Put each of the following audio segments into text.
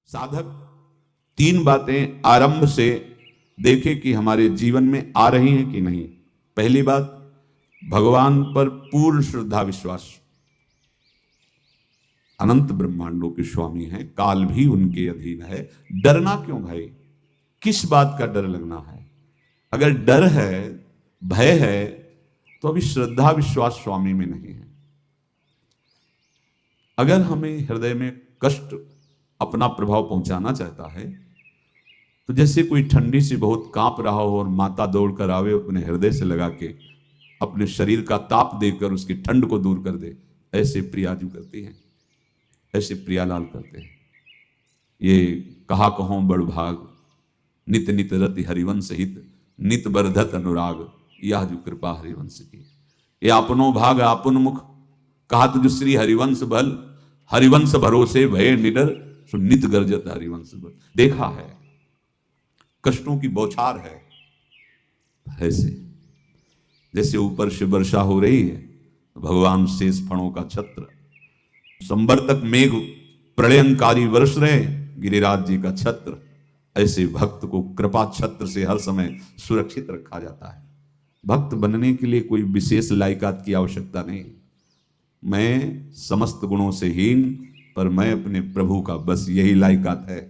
साधक तीन बातें आरंभ से देखे कि हमारे जीवन में आ रही हैं कि नहीं। पहली बात, भगवान पर पूर्ण श्रद्धा विश्वास। अनंत ब्रह्मांडों के स्वामी हैं, काल भी उनके अधीन है। डरना क्यों भाई? किस बात का डर लगना है? अगर डर है, भय है, तो अभी श्रद्धा विश्वास स्वामी में नहीं है। अगर हमें हृदय में कष्ट अपना प्रभाव पहुंचाना चाहता है, तो जैसे कोई ठंडी से बहुत कांप रहा हो और माता दौड़ कर आवे, अपने हृदय से लगा के अपने शरीर का ताप देकर उसकी ठंड को दूर कर दे, ऐसे प्रियाजू करती हैं, ऐसे प्रियालाल करते हैं। ये कहा कहो बड़ भाग, नित नित रति हरिवंश हित, नित बरधत अनुराग, यह जो कृपा हरिवंश की। ये अपनो भाग आपन मुख, कहा तुझ श्री हरिवंश बल, हरिवंश भरोसे भय निडर, सो नित गर्जत हरिवंश बल। देखा है, कष्टों की बौछार है। ऐसे जैसे ऊपर से वर्षा हो रही है, भगवान शेष फणों का छत्र, संवर्तक मेघ प्रलयंकारी वर्ष रहे, गिरिराज जी का छत्र। ऐसे भक्त को कृपा छत्र से हर समय सुरक्षित रखा जाता है। भक्त बनने के लिए कोई विशेष लायकात की आवश्यकता नहीं। मैं समस्त गुणों से हीन, पर मैं अपने प्रभु का, बस यही लायकात है।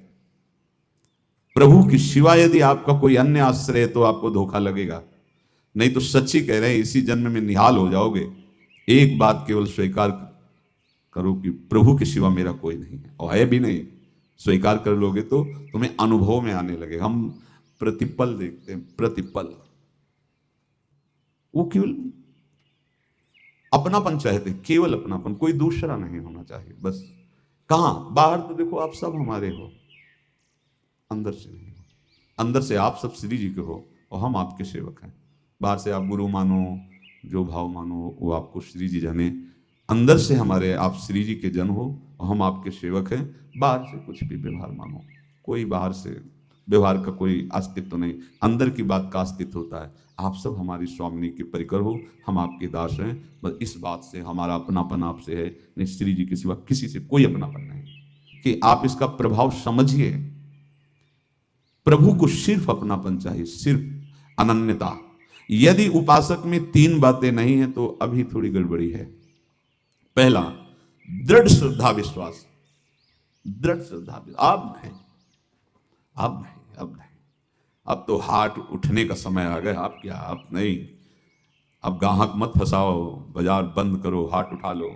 प्रभु की सिवा यदि आपका कोई अन्य आश्रय है तो आपको धोखा लगेगा। नहीं तो सच्ची कह रहे हैं, इसी जन्म में निहाल हो जाओगे। एक बात केवल स्वीकार करो कि प्रभु के सिवा मेरा कोई नहीं है, और है भी नहीं। स्वीकार कर लोगे तो तुम्हें अनुभव में आने लगे। हम प्रतिपल देखते हैं, प्रतिपल। वो केवल अपनापन चाहते, केवल अपनापन, कोई दूसरा नहीं होना चाहिए। बस कहां? बाहर तो देखो आप सब हमारे हो, अंदर से नहीं हो। अंदर से आप सब श्री जी के हो और हम आपके सेवक हैं। बाहर से आप गुरु मानो, जो भाव मानो, वो आपको श्री जी जाने। अंदर से हमारे आप श्री जी के जन हो और हम आपके सेवक हैं। बाहर से कुछ भी व्यवहार मानो, कोई बाहर से व्यवहार का कोई अस्तित्व नहीं, अंदर की बात का अस्तित्व होता है। आप सब हमारी स्वामिनी के परिकर हो, हम आपके दास हैं। बस इस बात से हमारा अपनापन आपसे है, नहीं श्री जी के सिवा किसी से कोई अपनापन नहीं। कि आप इसका प्रभाव समझिए। प्रभु को सिर्फ अपनापन चाहिए, सिर्फ अनन्यता। यदि उपासक में तीन बातें नहीं है तो अभी थोड़ी गड़बड़ी है। पहला, दृढ़ श्रद्धा विश्वास। दृढ़ श्रद्धा, अब नहीं, अब नहीं, अब नहीं। अब तो हाथ उठने का समय आ गया। अब क्या, अब नहीं। अब गाहक मत फंसाओ, बाजार बंद करो, हाथ उठा लो,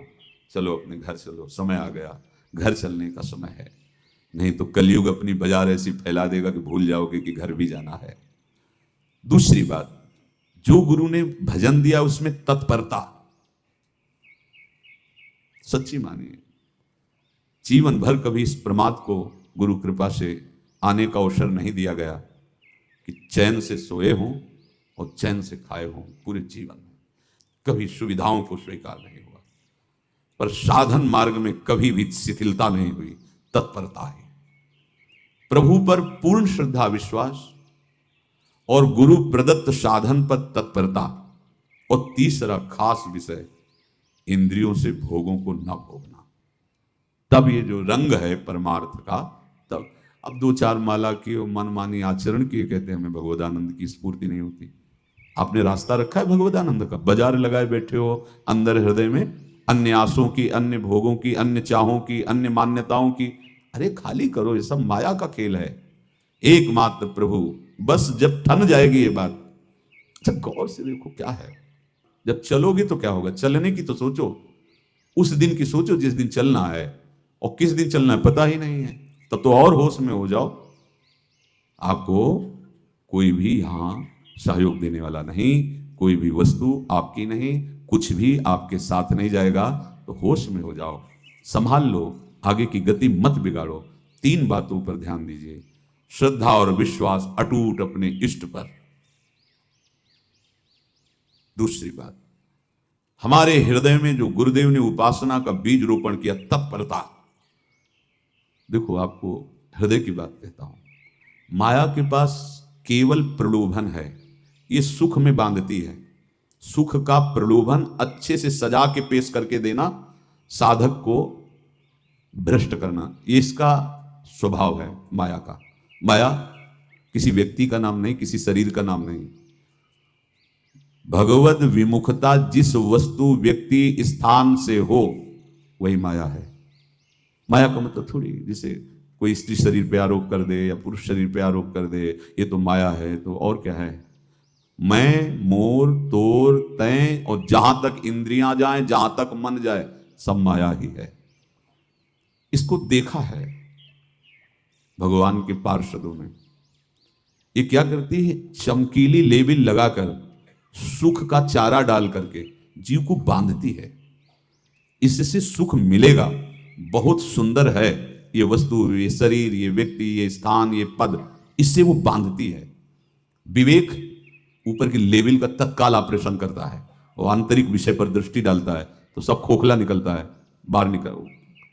चलो अपने घर चलो। समय आ गया, घर चलने का समय है। नहीं तो कलयुग अपनी बाजार ऐसी फैला देगा कि भूल जाओगे कि घर भी जाना है। दूसरी बात, जो गुरु ने भजन दिया उसमें तत्परता, सच्ची मानिए। जीवन भर कभी इस प्रमाद को गुरु कृपा से आने का अवसर नहीं दिया गया कि चैन से सोए हों और चैन से खाए हों। पूरे जीवन में कभी सुविधाओं को स्वीकार नहीं हुआ, पर साधन मार्ग में कभी भी शिथिलता नहीं हुई, तत्परता है। प्रभु पर पूर्ण श्रद्धा विश्वास और गुरु प्रदत्त साधन पर तत्परता। और तीसरा खास विषय, इंद्रियों से भोगों को न भोगना। तब ये जो रंग है परमार्थ का, तब अब दो चार माला की और मनमानी आचरण की कहते हैं हमें भगवदानंद की स्फूर्ति नहीं होती। आपने रास्ता रखा है भगवदानंद का, बाजार लगाए बैठे हो अंदर हृदय में, अन्य आसों की, अन्य भोगों की, अन्य चाहों की, अन्य मान्यताओं की। अरे खाली करो, ये सब माया का खेल है। एकमात्र प्रभु, बस जब ठन जाएगी ये बात। अच्छा गौर से देखो क्या है, जब चलोगे तो क्या होगा। चलने की तो सोचो, उस दिन की सोचो जिस दिन चलना है, और किस दिन चलना है पता ही नहीं है। तब तो और होश में हो जाओ। आपको कोई भी यहां सहयोग देने वाला नहीं, कोई भी वस्तु आपकी नहीं, कुछ भी आपके साथ नहीं जाएगा। तो होश में हो जाओ, संभाल लो, आगे की गति मत बिगाड़ो। तीन बातों पर ध्यान दीजिए, श्रद्धा और विश्वास अटूट अपने इष्ट पर। दूसरी बात, हमारे हृदय में जो गुरुदेव ने उपासना का बीज रोपण किया, तत्परता। देखो आपको हृदय की बात कहता हूं, माया के पास केवल प्रलोभन है, ये सुख में बांधती है। सुख का प्रलोभन अच्छे से सजा के पेश करके देना, साधक को भ्रष्ट करना, ये इसका स्वभाव है माया का। माया किसी व्यक्ति का नाम नहीं, किसी शरीर का नाम नहीं। भगवत विमुखता जिस वस्तु व्यक्ति स्थान से हो वही माया है। माया का मतलब थोड़ी जैसे कोई स्त्री शरीर पे आरोप कर दे या पुरुष शरीर पे आरोप कर दे ये तो माया है, तो और क्या है? मैं, मोर, तोर, तय और जहां तक इंद्रियां जाएं, जहां तक मन जाए, सब माया ही है। इसको देखा है भगवान के पार्षदों में। ये क्या करती है? चमकीली लेबिल लगाकर सुख का चारा डाल करके जीव को बांधती है। इससे सुख मिलेगा, बहुत सुंदर है ये वस्तु, ये शरीर, ये व्यक्ति, ये स्थान, ये पद, इससे वो बांधती है। विवेक ऊपर की लेवल का तत्काल ऑपरेशन करता है, वो आंतरिक विषय पर दृष्टि डालता है तो सब खोखला निकलता है, बाहर निकल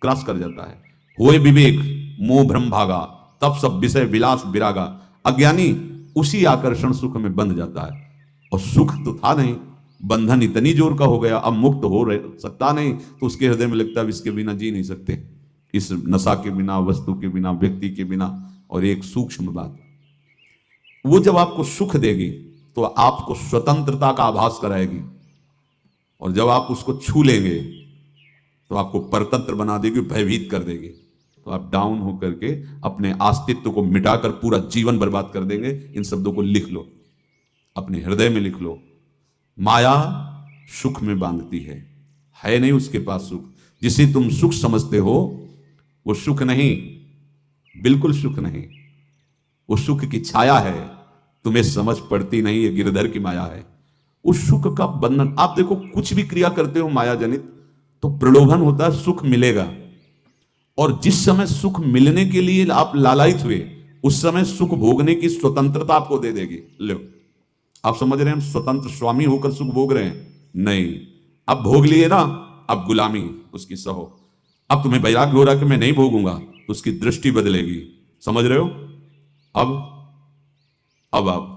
क्रॉस कर जाता है। होए विवेक मोह भ्रम भागा, तब सब विषय विलास विरागा। अज्ञानी उसी आकर्षण सुख में बंध जाता है, और सुख तो था नहीं, बंधन इतनी जोर का हो गया, अब मुक्त हो सकता नहीं, तो उसके हृदय में लगता है इसके बिना जी नहीं सकते, इस नशा के बिना, वस्तु के बिना, व्यक्ति के बिना। और एक सूक्ष्म बात, वो जब आपको सुख देगी तो आपको स्वतंत्रता का आभास कराएगी, और जब आप उसको छू लेंगे तो आपको परतंत्र बना देगी, भयभीत कर देगी। तो आप डाउन होकर के अपने अस्तित्व को मिटाकर पूरा जीवन बर्बाद कर देंगे। इन शब्दों को लिख लो, अपने हृदय में लिख लो। माया सुख में बांधती है नहीं उसके पास सुख। जिसे तुम सुख समझते हो वो सुख नहीं, बिल्कुल सुख नहीं, वो सुख की छाया है, तुम्हें समझ पड़ती नहीं, ये गिरधर की माया है। उस सुख का बंधन, आप देखो कुछ भी क्रिया करते हो माया जनित तो प्रलोभन होता है, सुख मिलेगा। और जिस समय सुख मिलने के लिए आप लालायित हुए, उस समय सुख भोगने की स्वतंत्रता आपको दे देगी। लो, आप समझ रहे हैं हम स्वतंत्र स्वामी होकर सुख भोग रहे हैं? नहीं, अब भोग लिए ना, अब गुलामी उसकी सहो। अब तुम्हें वैराग्य हो रहा कि मैं नहीं भोगूंगा, तो उसकी दृष्टि बदलेगी। समझ रहे हो? अब आप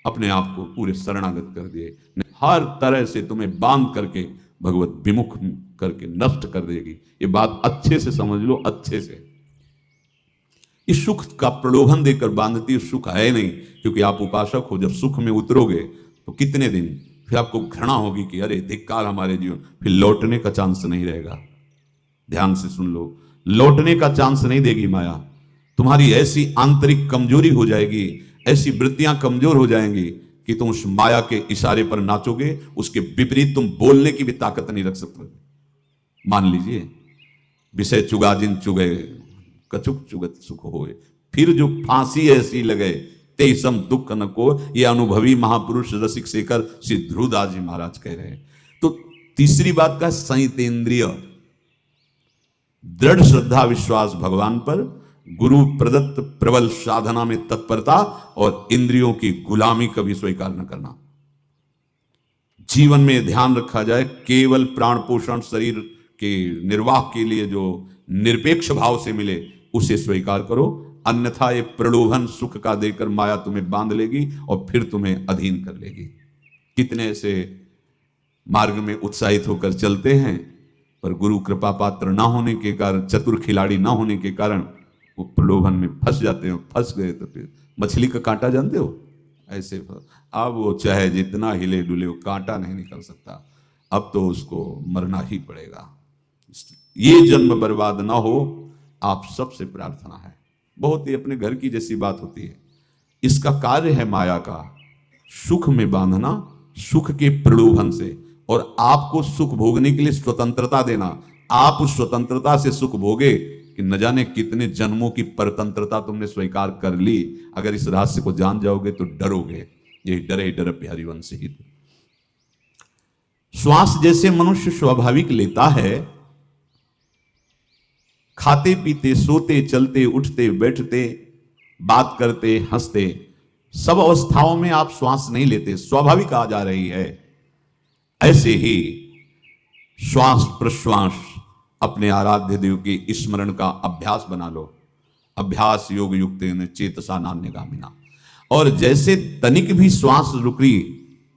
अपने आप को पूरे शरणागत कर दिए, हर तरह से तुम्हें बांध करके भगवत विमुख करके नष्ट कर देगी। ये बात अच्छे से समझ लो, अच्छे से। इस सुख का प्रलोभन देकर बांधती सुख है नहीं, क्योंकि आप उपासक हो। जब सुख में उतरोगे तो कितने दिन फिर आपको घृणा होगी कि अरे धिक्कार हमारे जीवन, फिर लौटने का चांस नहीं रहेगा। ध्यान से सुन लो, लौटने का चांस नहीं देगी माया। तुम्हारी ऐसी आंतरिक कमजोरी हो जाएगी, ऐसी वृत्तियां कमजोर हो जाएंगी कि तुम उस माया के इशारे पर नाचोगे, उसके विपरीत तुम बोलने की भी ताकत नहीं रख सकते। मान लीजिए, विषय चुगा जिन चुगे कछुक चुगत सुख होए, फिर जो फांसी ऐसी लगे ते सम दुख न को, ये अनुभवी महापुरुष रसिक शेखर श्री ध्रुवदास जी महाराज कह रहे हैं। तो तीसरी बात का संयतेंद्रिय, दृढ़ श्रद्धा विश्वास भगवान पर, गुरु प्रदत्त प्रबल साधना में तत्परता, और इंद्रियों की गुलामी कभी स्वीकार न करना। जीवन में ध्यान रखा जाए, केवल प्राण पोषण शरीर के निर्वाह के लिए जो निरपेक्ष भाव से मिले उसे स्वीकार करो, अन्यथा ये प्रलोभन सुख का देकर माया तुम्हें बांध लेगी और फिर तुम्हें अधीन कर लेगी। कितने से मार्ग में उत्साहित होकर चलते हैं, पर गुरु कृपा पात्र ना होने के कारण, चतुर खिलाड़ी ना होने के कारण वो प्रलोभन में फंस जाते हैं। फंस गए तो फिर मछली का कांटा जानते हो, ऐसे अब वो चाहे जितना हिले डुले वो कांटा नहीं निकल सकता, अब तो उसको मरना ही पड़ेगा। ये जन्म बर्बाद ना हो, आप सबसे प्रार्थना है। बहुत ही अपने घर की जैसी बात होती है। इसका कार्य है माया का सुख में बांधना, सुख के प्रलोभन से, और आपको सुख भोगने के लिए स्वतंत्रता देना। आप उस स्वतंत्रता से सुख भोगे कि न जाने कितने जन्मों की परतंत्रता तुमने स्वीकार कर ली। अगर इस रहस्य को जान जाओगे तो डरोगे। यही डरे डर प्यारी वंश हित। श्वास जैसे मनुष्य स्वाभाविक लेता है, खाते पीते सोते चलते उठते बैठते बात करते हंसते, सब अवस्थाओं में आप श्वास नहीं लेते, स्वाभाविक आ जा रही है। ऐसे ही श्वास प्रश्वास अपने आराध्य देव के स्मरण का अभ्यास बना लो। अभ्यास योग युक्त चेतसा नान्यगामिना। और जैसे तनिक भी श्वास रुकी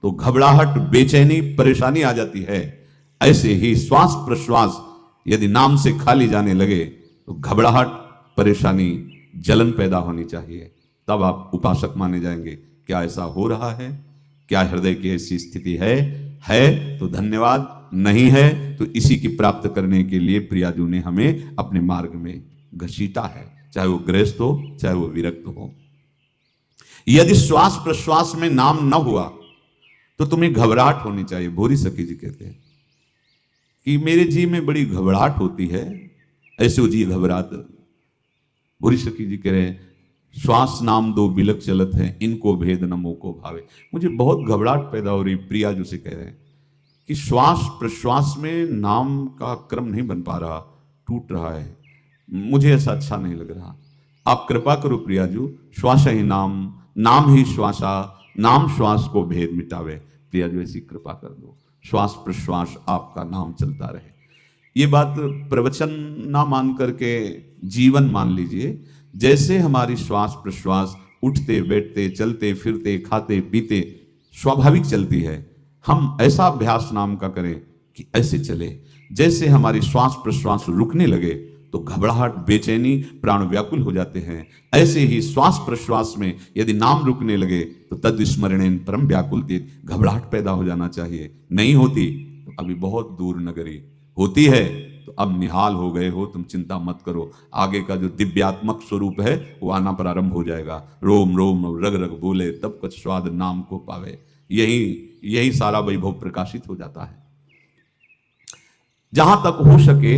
तो घबराहट, बेचैनी, परेशानी आ जाती है, ऐसे ही श्वास प्रश्वास यदि नाम से खाली जाने लगे तो घबराहट, परेशानी, जलन पैदा होनी चाहिए, तब आप उपासक माने जाएंगे। क्या ऐसा हो रहा है? क्या हृदय की ऐसी स्थिति है तो धन्यवाद, नहीं है तो इसी की प्राप्त करने के लिए प्रियाजू ने हमें अपने मार्ग में घसीटा है, चाहे वो गृहस्थ हो चाहे वो विरक्त हो। यदि श्वास प्रश्वास में नाम न हुआ तो तुम्हें घबराहट होनी चाहिए। भूरी सखी जी कहते हैं कि मेरे जी में बड़ी घबराहट होती है, ऐसे हो जी घबरात। भूरी सखी जी कह रहे हैं श्वास नाम दो बिलक चलत है, इनको भेद न मोको भावे। मुझे बहुत घबराहट पैदा हो रही। प्रिया जो से कह रहे हैं कि श्वास प्रश्वास में नाम का क्रम नहीं बन पा रहा, टूट रहा है, मुझे ऐसा अच्छा नहीं लग रहा। आप कृपा करो प्रियाजू, श्वास ही नाम, नाम ही श्वासा, नाम श्वास को भेद मिटावे। प्रियाजू ऐसी कृपा कर दो, श्वास प्रश्वास आपका नाम चलता रहे। ये बात प्रवचन ना मान करके जीवन मान लीजिए। जैसे हमारी श्वास प्रश्वास उठते बैठते चलते फिरते खाते पीते स्वाभाविक चलती है, हम ऐसा अभ्यास नाम का करें कि ऐसे चले। जैसे हमारी श्वास प्रश्वास रुकने लगे तो घबराहट, बेचैनी, प्राण व्याकुल हो जाते हैं, ऐसे ही श्वास प्रश्वास में यदि नाम रुकने लगे तो तद स्मरणेन परम व्याकुलते, घबराहट पैदा हो जाना चाहिए। नहीं होती तो अभी बहुत दूर नगरी, होती है तो अब निहाल हो गए हो, तुम चिंता मत करो। आगे का जो दिव्यात्मक स्वरूप है वो आना प्रारंभ हो जाएगा। रोम रोम रग रग बोले तब कुछ स्वाद नाम को पावे। यही सारा वैभव प्रकाशित हो जाता है। जहां तक हो सके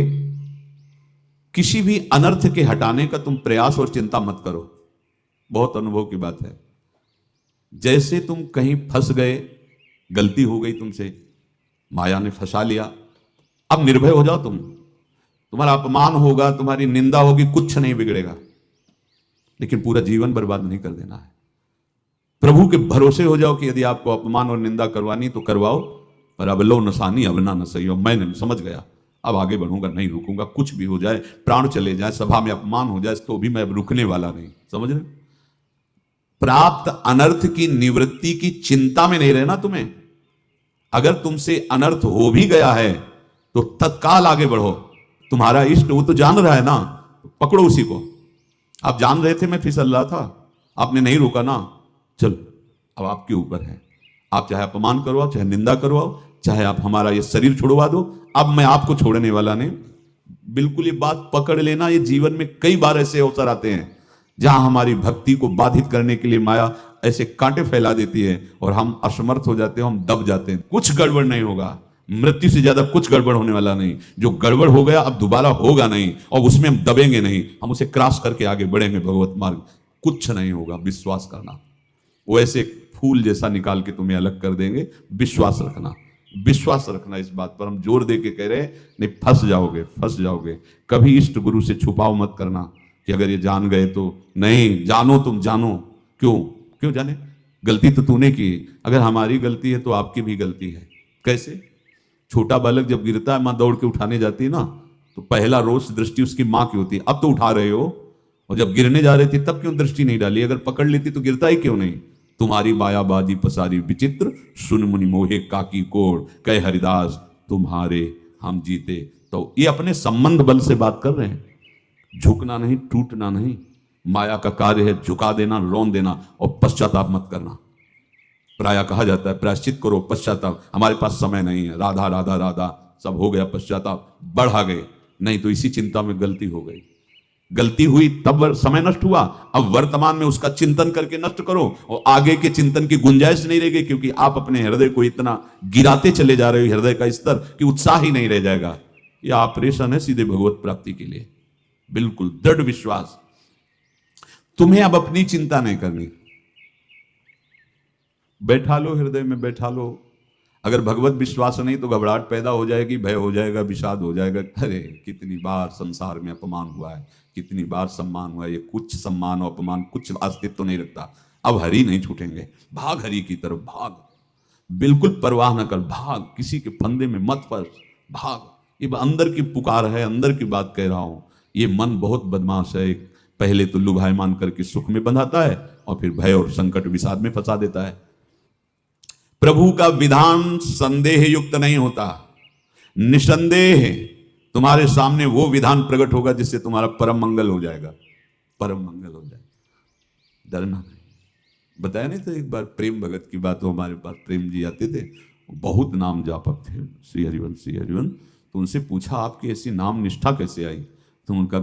किसी भी अनर्थ के हटाने का तुम प्रयास और चिंता मत करो। बहुत अनुभव की बात है। जैसे तुम कहीं फंस गए, गलती हो गई तुमसे, माया ने फंसा लिया, अब निर्भय हो जाओ। तुम्हारा अपमान होगा, तुम्हारी निंदा होगी, कुछ नहीं बिगड़ेगा, लेकिन पूरा जीवन बर्बाद नहीं कर देना है। प्रभु के भरोसे हो जाओ कि यदि आपको अपमान और निंदा करवानी तो करवाओ, पर अब लो नसानी अब ना सही हो। मैं समझ गया, अब आगे बढ़ूंगा, नहीं रुकूंगा। कुछ भी हो जाए, प्राण चले जाए, सभा में अपमान हो जाए, तो भी मैं अब रुकने वाला नहीं। समझ रहे? प्राप्त अनर्थ की निवृत्ति की चिंता में नहीं रहना तुम्हें। अगर तुमसे अनर्थ हो भी गया है तो तत्काल आगे बढ़ो। तुम्हारा इष्ट वो तो जान रहा है ना, पकड़ो उसी को। आप जान रहे थे मैं फिसल रहा था, आपने नहीं रोका ना, चलो अब आपके ऊपर है। आप चाहे अपमान करवाओ, चाहे निंदा करवाओ, चाहे आप हमारा ये शरीर छुड़वा दो, अब मैं आपको छोड़ने वाला नहीं। बिल्कुल ये बात पकड़ लेना। ये जीवन में कई बार ऐसे अवसर आते हैं जहां हमारी भक्ति को बाधित करने के लिए माया ऐसे कांटे फैला देती है और हम असमर्थ हो जाते हैं, हम दब जाते हैं। कुछ गड़बड़ नहीं होगा, मृत्यु से ज्यादा कुछ गड़बड़ होने वाला नहीं। जो गड़बड़ हो गया अब दोबारा होगा नहीं, और उसमें हम दबेंगे नहीं, हम उसे क्रॉस करके आगे बढ़ेंगे भगवत मार्ग। कुछ नहीं होगा, विश्वास करना। वो ऐसे फूल जैसा निकाल के तुम्हें अलग कर देंगे। विश्वास रखना, विश्वास रखना। इस बात पर हम जोर दे के कह रहे हैं, नहीं फंस जाओगे, फंस जाओगे। कभी इष्ट गुरु से छुपाओ मत करना कि अगर ये जान गए तो। नहीं, जानो, तुम जानो। क्यों जाने? गलती तो तूने की। अगर हमारी गलती है तो आपकी भी गलती है। कैसे? छोटा बालक जब गिरता है, मां दौड़ के उठाने जाती है ना, तो पहला रोष दृष्टि उसकी मां की होती है। अब तो उठा रहे हो, और जब गिरने जा रहे थे तब क्यों दृष्टि नहीं डाली? अगर पकड़ लेती तो गिरता ही क्यों नहीं? तुम्हारी मायाबाजी पसारी विचित्र, सुन मुनि मोहे काकी कोड़, कह हरिदास तुम्हारे हम जीते। तो ये अपने संबंध बल से बात कर रहे हैं। झुकना नहीं, टूटना नहीं। माया का कार्य है झुका देना, रौन देना, और पश्चाताप मत करना। प्राय कहा जाता है प्रायश्चित करो, पश्चाताप। हमारे पास समय नहीं है। राधा राधा राधा सब हो गया, पश्चाताप बढ़ा गए। नहीं तो इसी चिंता में गलती हो गई। गलती हुई तब समय नष्ट हुआ, अब वर्तमान में उसका चिंतन करके नष्ट करो, और आगे के चिंतन की गुंजाइश नहीं रहेगी, क्योंकि आप अपने हृदय को इतना गिराते चले जा रहे हो, हृदय का स्तर, कि उत्साह ही नहीं रह जाएगा। यह ऑपरेशन है सीधे भगवत प्राप्ति के लिए। बिल्कुल दृढ़ विश्वास। तुम्हें अब अपनी चिंता नहीं करनी। बैठा लो, हृदय में बैठा लो। अगर भगवत विश्वास नहीं तो घबराहट पैदा हो जाएगी, भय हो जाएगा, विषाद हो जाएगा। अरे कितनी बार संसार में अपमान हुआ है, कितनी बार सम्मान हुआ है। ये कुछ सम्मान और अपमान कुछ अस्तित्व नहीं रखता। अब हरि नहीं छूटेंगे। भाग हरि की तरफ, भाग। बिल्कुल परवाह न कर, भाग। किसी के फंदे में मत फंस, भाग। ये अंदर की पुकार है, अंदर की बात कह रहा हूं। ये मन बहुत बदमाश है। पहले तो लुभायमान करके सुख में बंधाता है, और फिर भय और संकट विषाद में फंसा देता है। प्रभु का विधान संदेह युक्त नहीं होता। निसंदेह तुम्हारे सामने वो विधान प्रकट होगा जिससे तुम्हारा परम मंगल हो जाएगा। परम मंगल हो जाए। डरना नहीं। बताया नहीं तो एक बार प्रेम भगत की बात, वो हमारे पास प्रेम जी आते थे, बहुत नाम जापक थे, श्री हरिवंश श्री हरिवंश। तो उनसे पूछा आपकी ऐसी नाम निष्ठा कैसे आई? तो उनका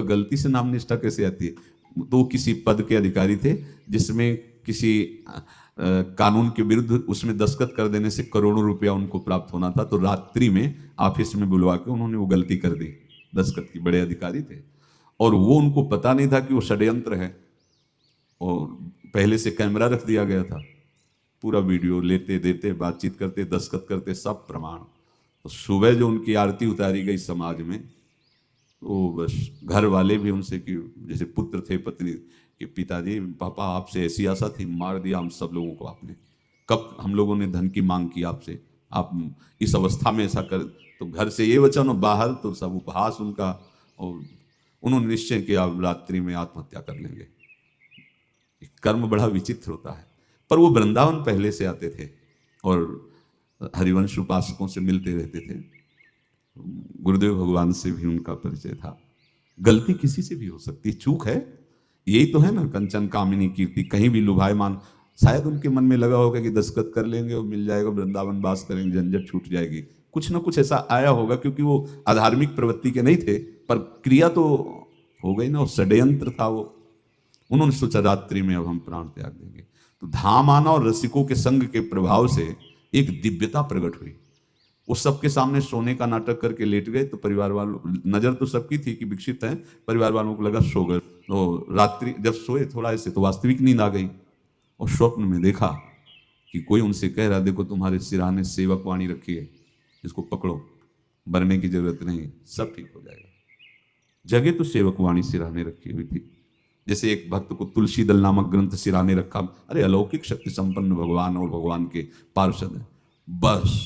गलती से नाम निष्ठा कैसे आती है? तो वो किसी पद के अधिकारी थे जिसमें किसी कानून के विरुद्ध उसमें दस्तखत कर देने से करोड़ों रुपया उनको प्राप्त होना था। तो रात्रि में ऑफिस में बुलवा के उन्होंने वो गलती कर दी। दस्तखत की बड़े अधिकारी थे और वो उनको पता नहीं था कि वो षड्यंत्र है, और पहले से कैमरा रख दिया गया था, पूरा वीडियो लेते देते बातचीत करते दस्तखत करते सब प्रमाण। तो सुबह जो उनकी आरती उतारी गई समाज में, तो बस घर वाले भी उनसे कि जैसे पुत्र थे पत्नी कि पिताजी पापा आपसे ऐसी आशा थी, मार दिया हम सब लोगों को आपने, कब हम लोगों ने धन की मांग की आपसे, आप इस अवस्था में ऐसा कर। तो घर से ये वचन और बाहर तो सब उपहास उनका, और उन्होंने निश्चय किया रात्रि में आत्महत्या कर लेंगे। कर्म बड़ा विचित्र होता है। पर वो वृंदावन पहले से आते थे और हरिवंश उपासकों से मिलते रहते थे, गुरुदेव भगवान से भी उनका परिचय था। गलती किसी से भी हो सकती, चूक है, यही तो है ना, कंचन कामिनी कीर्ति, कहीं भी लुभायमान। शायद उनके मन में लगा होगा कि दस्तखत कर लेंगे और मिल जाएगा, वृंदावन वास करेंगे, झंझट छूट जाएगी, कुछ ना कुछ ऐसा आया होगा, क्योंकि वो अधार्मिक प्रवृत्ति के नहीं थे, पर क्रिया तो हो गई ना, और षड्यंत्र था वो। उन्होंने सोचा रात्रि में अब हम प्राण त्याग देंगे। तो धाम आना और रसिकों के संग के प्रभाव से एक दिव्यता प्रकट हुई। वो सबके सामने सोने का नाटक करके लेट गए। तो परिवार वालों, नजर तो सबकी थी कि विकसित है, परिवार वालों को लगा सो गए। तो रात्रि जब सोए थोड़ा ऐसे, तो वास्तविक नींद आ गई और स्वप्न में देखा कि कोई उनसे कह रहा, देखो तुम्हारे सिराने सेवक वाणी रखी है, इसको पकड़ो, मरने की जरूरत नहीं, सब ठीक हो जाएगा। जगह तो सेवक वाणी सिराने रखी हुई थी, जैसे एक भक्त को तुलसी दल नामक ग्रंथ सिराने रखा, अरे अलौकिक शक्ति संपन्न भगवान और भगवान के पार्षद हैं। बस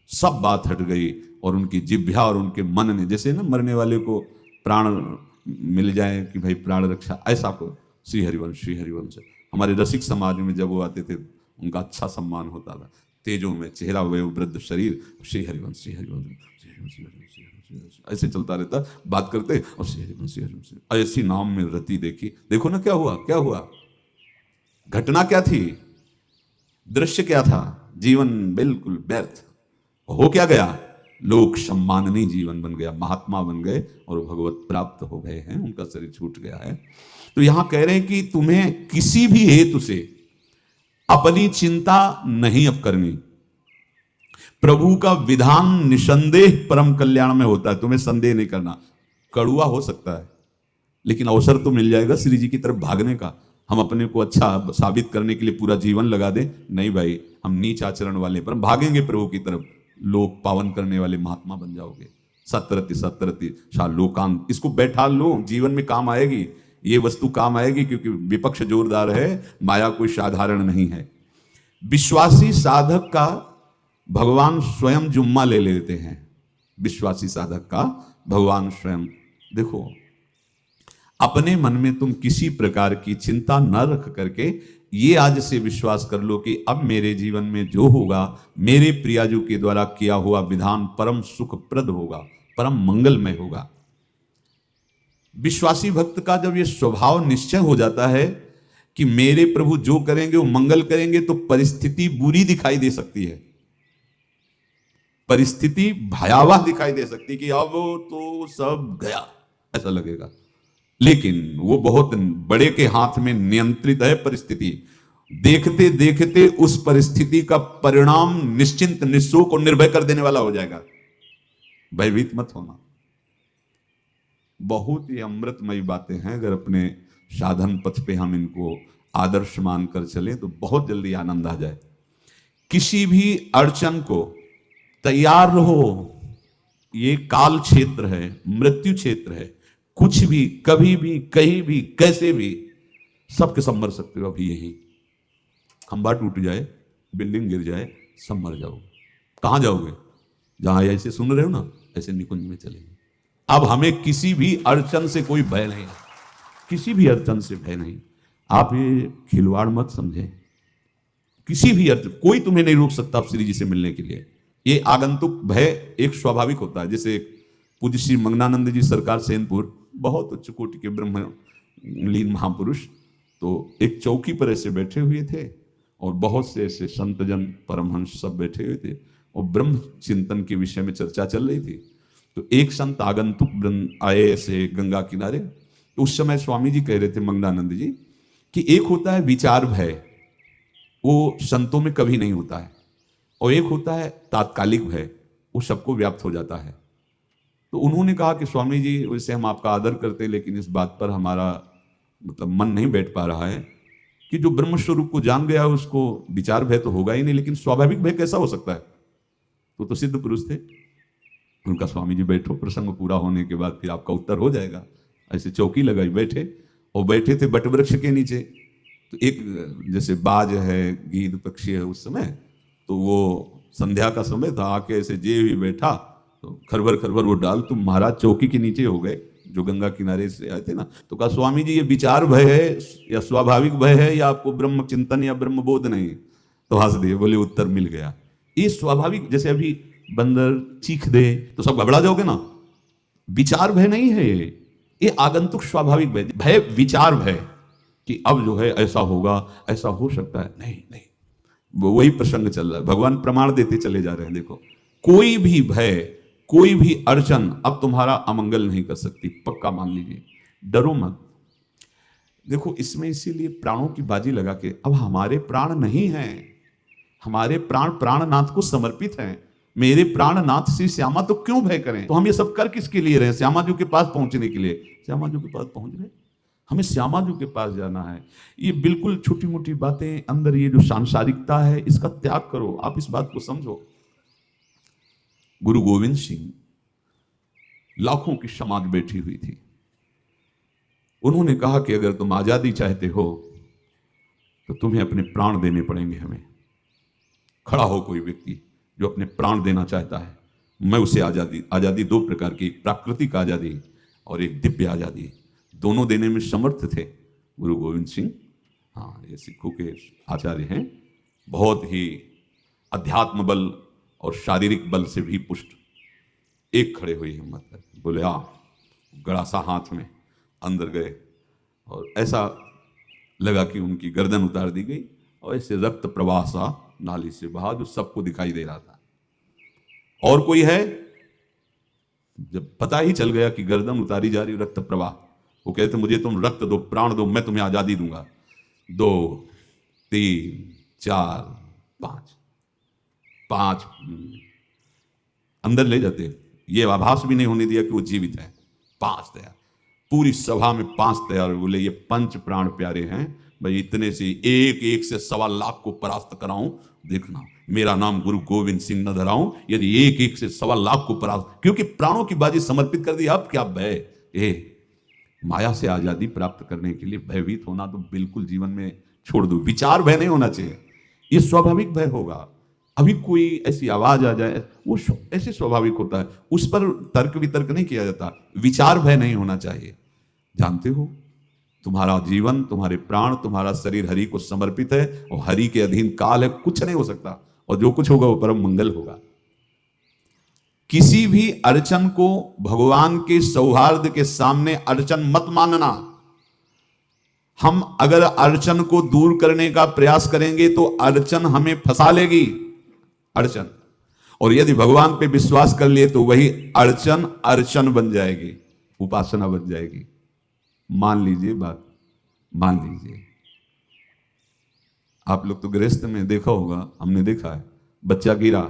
सब बात हट गई और उनकी जिह्वा और उनके मन ने, जैसे ना मरने वाले को प्राण मिल जाए कि भाई प्राण रक्षा, ऐसा को श्री हरिवंश हमारे रसिक समाज में जब वो आते थे उनका अच्छा सम्मान होता था। तेजों में चेहरा हुए वृद्ध शरीर, श्री हरिवंश ऐसे चलता रहता, बात करते और श्री हरिवंश ऐसी नाम में रति देखी। देखो ना क्या हुआ, घटना क्या थी, दृश्य क्या था, जीवन बिल्कुल व्यर्थ हो क्या गया, लोक सम्माननीय जीवन बन गया, महात्मा बन गए और भगवत प्राप्त हो गए हैं, उनका शरीर छूट गया है। तो यहां कह रहे हैं कि तुम्हें किसी भी हेतु से अपनी चिंता नहीं अब करनी। प्रभु का विधान निसंदेह परम कल्याण में होता है, तुम्हें संदेह नहीं करना। कड़ुआ हो सकता है लेकिन अवसर तो मिल जाएगा श्री जी की तरफ भागने का। हम अपने को अच्छा साबित करने के लिए पूरा जीवन लगा दें, नहीं भाई, हम नीच आचरण वाले पर भागेंगे प्रभु की तरफ, लोक पावन करने वाले महात्मा बन जाओगे। सतरति शाह लोकांत, इसको बैठा लो, जीवन में काम आएगी, ये वस्तु काम आएगी, क्योंकि विपक्ष जोरदार है, माया कोई साधारण नहीं है। विश्वासी साधक का भगवान स्वयं जुम्मा ले लेते हैं, विश्वासी साधक का भगवान स्वयं। देखो, अपने मन में तुम किसी प्रकार की चिंता न रख करके ये आज से विश्वास कर लो कि अब मेरे जीवन में जो होगा, मेरे प्रियाजू के द्वारा किया हुआ विधान परम सुखप्रद होगा, परम मंगलमय होगा। विश्वासी भक्त का जब ये स्वभाव निश्चय हो जाता है कि मेरे प्रभु जो करेंगे वो मंगल करेंगे, तो परिस्थिति बुरी दिखाई दे सकती है, परिस्थिति भयावह दिखाई दे सकती कि अब तो सब गया ऐसा लगेगा, लेकिन वो बहुत बड़े के हाथ में नियंत्रित है परिस्थिति। देखते देखते उस परिस्थिति का परिणाम निश्चिंत, निःशोक और निर्भय कर देने वाला हो जाएगा। भयभीत मत होना। बहुत ही अमृतमयी बातें हैं, अगर अपने साधन पथ पे हम इनको आदर्श मानकर चले तो बहुत जल्दी आनंद आ जाए। किसी भी अड़चन को तैयार रहो, ये काल क्षेत्र है, मृत्यु क्षेत्र है, कुछ भी, कभी भी, कहीं भी, कैसे भी, सबके सब मर सकते हो। अभी यही खंबा टूट जाए, बिल्डिंग गिर जाए, सब मर जाओगे। कहां जाओगे? जहां ऐसे सुन रहे हो ना, ऐसे निकुंज में चलेंगे। अब हमें किसी भी अड़चन से कोई भय नहीं है, किसी भी अड़चन से भय नहीं। आप ये खिलवाड़ मत समझें, किसी भी अड़चन कोई तुम्हें नहीं रोक सकता आप श्री जी से मिलने के लिए। ये आगंतुक भय एक स्वाभाविक होता है। जैसे पूज्य श्री मंगनानंद जी सरकार सेनपुर बहुत उच्च कोटि के ब्रह्मलीन महापुरुष, तो एक चौकी पर ऐसे बैठे हुए थे और बहुत से ऐसे संतजन परमहंस सब बैठे हुए थे और ब्रह्म चिंतन के विषय में चर्चा चल रही थी। तो एक संत आगंतुक आए ऐसे गंगा किनारे। तो उस समय स्वामी जी कह रहे थे, मंगलानंद जी, कि एक होता है विचार भय, वो संतों में कभी नहीं होता है, और एक होता है तात्कालिक भय, वो सबको व्याप्त हो जाता है। तो उन्होंने कहा कि स्वामी जी, वैसे हम आपका आदर करते हैं, लेकिन इस बात पर हमारा मतलब मन नहीं बैठ पा रहा है कि जो ब्रह्म स्वरूप को जान गया है उसको विचार भय तो होगा ही नहीं, लेकिन स्वाभाविक भय कैसा हो सकता है? तो सिद्ध पुरुष थे। उनका स्वामी जी बैठो, प्रसंग पूरा होने के बाद फिर आपका उत्तर हो जाएगा। ऐसे चौकी लगाई, बैठे और बैठे थे बटवृक्ष के नीचे। तो एक जैसे बाज है, गीद पक्षी है, उस समय तो वो संध्या का समय था, आके ऐसे जे भी बैठा तो खरबर खरबर वो डाल, तो महाराज चौकी के नीचे हो गए जो गंगा किनारे से आए थे ना। तो कहा, स्वामी जी ये विचार भय है या स्वाभाविक भय है या आपको ब्रह्म चिंतन या ब्रह्म बोध नहीं? तो हंस दिए, बोले उत्तर मिल गया। ये स्वाभाविक, जैसे अभी बंदर चीख दे तो सब घबरा जाओगे ना, विचार भय नहीं है ये आगंतुक स्वाभाविक भय। भय विचार भय कि अब जो है ऐसा होगा, ऐसा हो सकता है, नहीं नहीं, वही प्रसंग चल रहा है। भगवान प्रमाण देते चले जा रहे हैं। देखो, कोई भी भय, कोई भी अड़चन अब तुम्हारा अमंगल नहीं कर सकती, पक्का मान लीजिए, डरो मत। देखो, इसमें इसीलिए प्राणों की बाजी लगा के, अब हमारे प्राण नहीं हैं, हमारे प्राण प्राणनाथ को समर्पित हैं। मेरे प्राणनाथ श्री श्यामा, तो क्यों भय करें? तो हम ये सब कर किसके लिए रहे? श्यामा जी के पास पहुंचने के लिए। श्यामा जी के पास पहुंच गए, हमें श्यामा जी के पास जाना है। ये बिल्कुल छोटी मोटी बातें, अंदर ये जो सांसारिकता है, इसका त्याग करो। आप इस बात को समझो। गुरु गोविंद सिंह, लाखों की समाज बैठी हुई थी। उन्होंने कहा कि अगर तुम आजादी चाहते हो तो तुम्हें अपने प्राण देने पड़ेंगे हमें। खड़ा हो कोई व्यक्ति जो अपने प्राण देना चाहता है, मैं उसे आजादी, आजादी दो प्रकार की, प्राकृतिक आजादी और एक दिव्य आजादी, दोनों देने में समर्थ थे गुरु गोविंद सिंह। हाँ, ये सिखों के आचार्य हैं, बहुत ही अध्यात्म बल और शारीरिक बल से भी पुष्ट। एक खड़े हुए हिम्मत करके बोले, आ, गड़ासा हाथ में अंदर गए और ऐसा लगा कि उनकी गर्दन उतार दी गई और ऐसे रक्त प्रवाह सा नाली से बहा, जो सबको दिखाई दे रहा था। और कोई है? जब पता ही चल गया कि गर्दन उतारी जा रही, रक्त प्रवाह, वो कहते, मुझे तुम रक्त दो, प्राण दो, मैं तुम्हें आजादी दूंगा। 2 3 4 5 अंदर ले जाते, ये आभास भी नहीं होने दिया कि वो जीवित है। 5 तैयार, पूरी सभा में 5 तैयार। बोले, ये पंच प्राण प्यारे हैं भाई, इतने से एक एक से 1.25 लाख को परास्त कराऊं, देखना मेरा नाम गुरु गोविंद सिंह न धराऊं, यदि एक एक से 1.25 लाख को परास्त, क्योंकि प्राणों की बाजी समर्पित कर दी। अब क्या भय? माया से आजादी प्राप्त करने के लिए भयभीत होना तो बिल्कुल जीवन में छोड़ दो। विचार भय नहीं होना चाहिए, ये स्वाभाविक भय होगा। अभी कोई ऐसी आवाज आ जाए, वो ऐसे स्वाभाविक होता है, उस पर तर्क वितर्क नहीं किया जाता। विचार भय नहीं होना चाहिए। जानते हो, तुम्हारा जीवन, तुम्हारे प्राण, तुम्हारा शरीर हरि को समर्पित है और हरि के अधीन काल है, कुछ नहीं हो सकता, और जो कुछ होगा वो परम मंगल होगा। किसी भी अड़चन को भगवान के सौहार्द के सामने अड़चन मत मानना। हम अगर अड़चन को दूर करने का प्रयास करेंगे तो अड़चन हमें फंसा लेगी, अड़चन। और यदि भगवान पे विश्वास कर लिए तो वही अड़चन अर्चन बन जाएगी, उपासना बन जाएगी। मान लीजिए बात, मान लीजिए। आप लोग तो गृहस्थ में देखा होगा, हमने देखा है, बच्चा गिरा,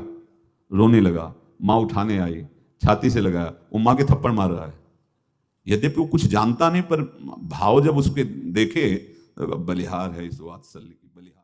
रोने लगा, माँ उठाने आई, छाती से लगाया, वो माँ के थप्पड़ मार रहा है। यद्यपि वो कुछ जानता नहीं, पर भाव जब उसके देखे, तो बलिहार है इस वात्सल्य की, बलिहार।